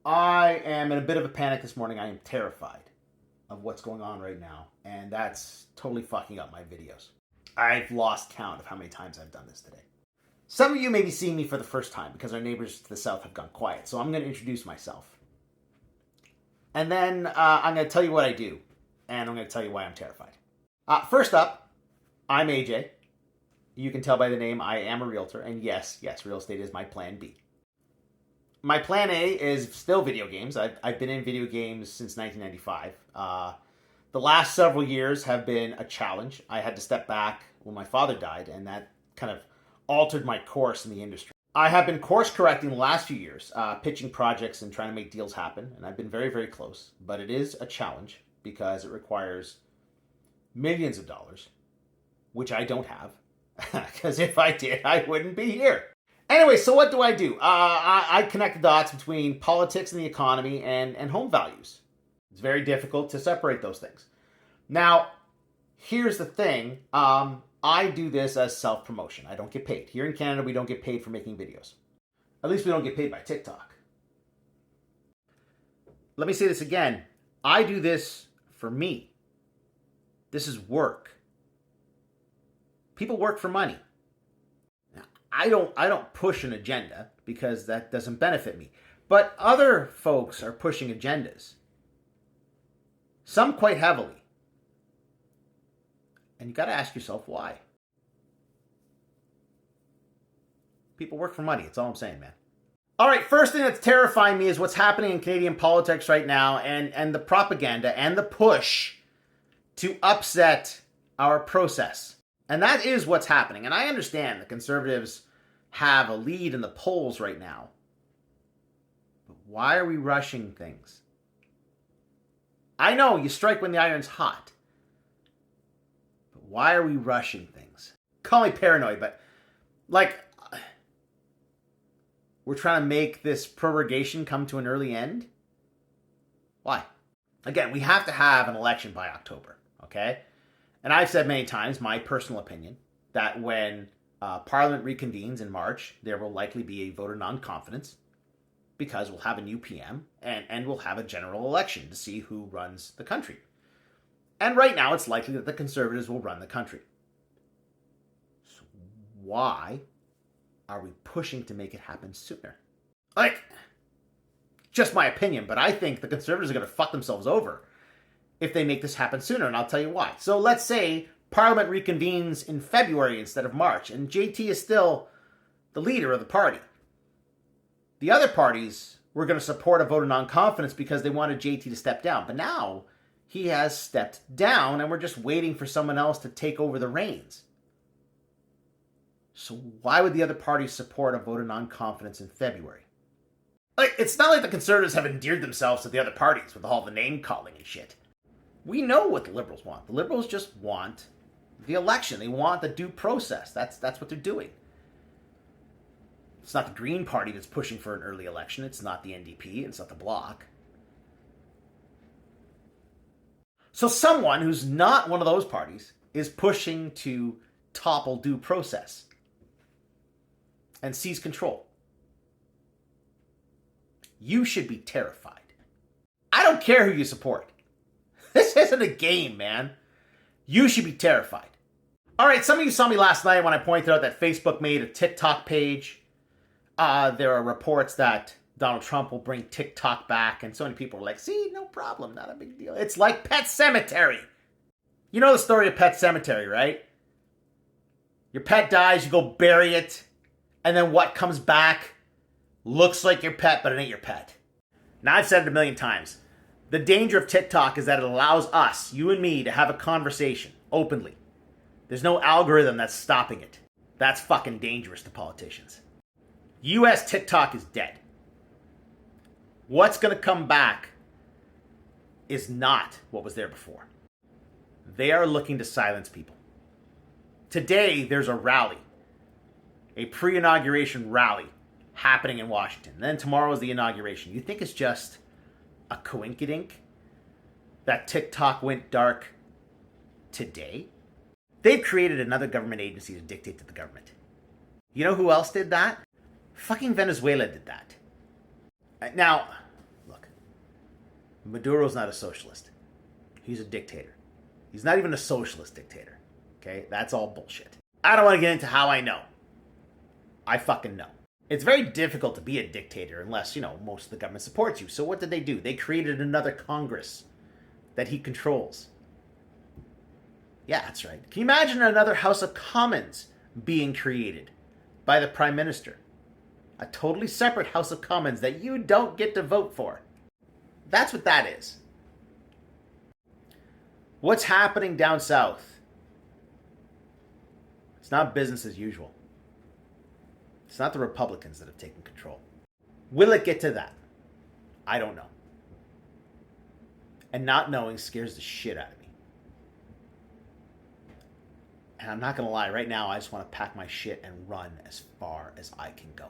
I am in a bit of a panic this morning. I am terrified of what's going on right now, and that's totally fucking up my videos. I've lost count of how many times I've done this today. Some of you may be seeing me for the first time because our neighbors to the south have gone quiet, so I'm going to introduce myself. And then I'm going to tell you what I do, and I'm going to tell you why I'm terrified. First up, I'm AJ. You can tell by the name I am a realtor, and yes, real estate is my plan B. My plan A is still video games. I've been in video games since 1995. The last several years have been a challenge. I had to step back when my father died, and that kind of altered my course in the industry. I have been course correcting the last few years, pitching projects and trying to make deals happen, and I've been very, very close. But it is a challenge because it requires millions of dollars, which I don't have, because if I did, I wouldn't be here. Anyway, so what do? I connect the dots between politics and the economy and home values. It's very difficult to separate those things. Now, here's the thing. I do this as self-promotion. I don't get paid. Here in Canada, we don't get paid for making videos. At least we don't get paid by TikTok. Let me say this again. I do this for me. This is work. People work for money. I don't push an agenda because that doesn't benefit me. But other folks are pushing agendas. Some quite heavily. And you got to ask yourself why. People work for money. That's all I'm saying, man. All right, first thing that's terrifying me is what's happening in Canadian politics right now and the propaganda and the push to upset our process. And that is what's happening. And I understand the Conservatives have a lead in the polls right now. But why are we rushing things? I know you strike when the iron's hot. But why are we rushing things? Call me paranoid, but we're trying to make this prorogation come to an early end? Why? Again, we have to have an election by October, okay? And I've said many times, my personal opinion, that when Parliament reconvenes in March, there will likely be a vote of non-confidence because we'll have a new PM and we'll have a general election to see who runs the country. And right now, it's likely that the Conservatives will run the country. So why are we pushing to make it happen sooner? Just my opinion, but I think the Conservatives are going to fuck themselves over if they make this happen sooner, and I'll tell you why. So let's say Parliament reconvenes in February instead of March, and JT is still the leader of the party. The other parties were going to support a vote of non-confidence because they wanted JT to step down, but now he has stepped down, and we're just waiting for someone else to take over the reins. So why would the other parties support a vote of non-confidence in February? It's not like the Conservatives have endeared themselves to the other parties with all the name-calling and shit. We know what the Liberals want. The Liberals just want the election. They want the due process. That's what they're doing. It's not the Green Party that's pushing for an early election. It's not the NDP. It's not the Bloc. So someone who's not one of those parties is pushing to topple due process and seize control. You should be terrified. I don't care who you support. This isn't a game, man. You should be terrified. All right, some of you saw me last night when I pointed out that Facebook made a TikTok page. There are reports that Donald Trump will bring TikTok back, and so many people are like, see, no problem, not a big deal. It's like Pet Sematary. You know the story of Pet Sematary, right? Your pet dies, you go bury it, and then what comes back looks like your pet, but it ain't your pet. Now, I've said it a million times. The danger of TikTok is that it allows us, you and me, to have a conversation openly. There's no algorithm that's stopping it. That's fucking dangerous to politicians. US TikTok is dead. What's going to come back is not what was there before. They are looking to silence people. Today, there's a rally, a pre-inauguration rally happening in Washington. And then tomorrow is the inauguration. You think it's just a coinkydink that TikTok went dark today? They've created another government agency to dictate to the government. You know who else did that? Fucking Venezuela did that. Now, Maduro's not a socialist. He's a dictator. He's not even a socialist dictator. Okay? That's all bullshit. I don't want to get into how I know. I fucking know. It's very difficult to be a dictator unless, most of the government supports you. So what did they do? They created another Congress that he controls. Yeah, that's right. Can you imagine another House of Commons being created by the Prime Minister? A totally separate House of Commons that you don't get to vote for. That's what that is. What's happening down south? It's not business as usual. It's not the Republicans that have taken control. Will it get to that? I don't know. And not knowing scares the shit out of me. And I'm not going to lie, right now I just want to pack my shit and run as far as I can go.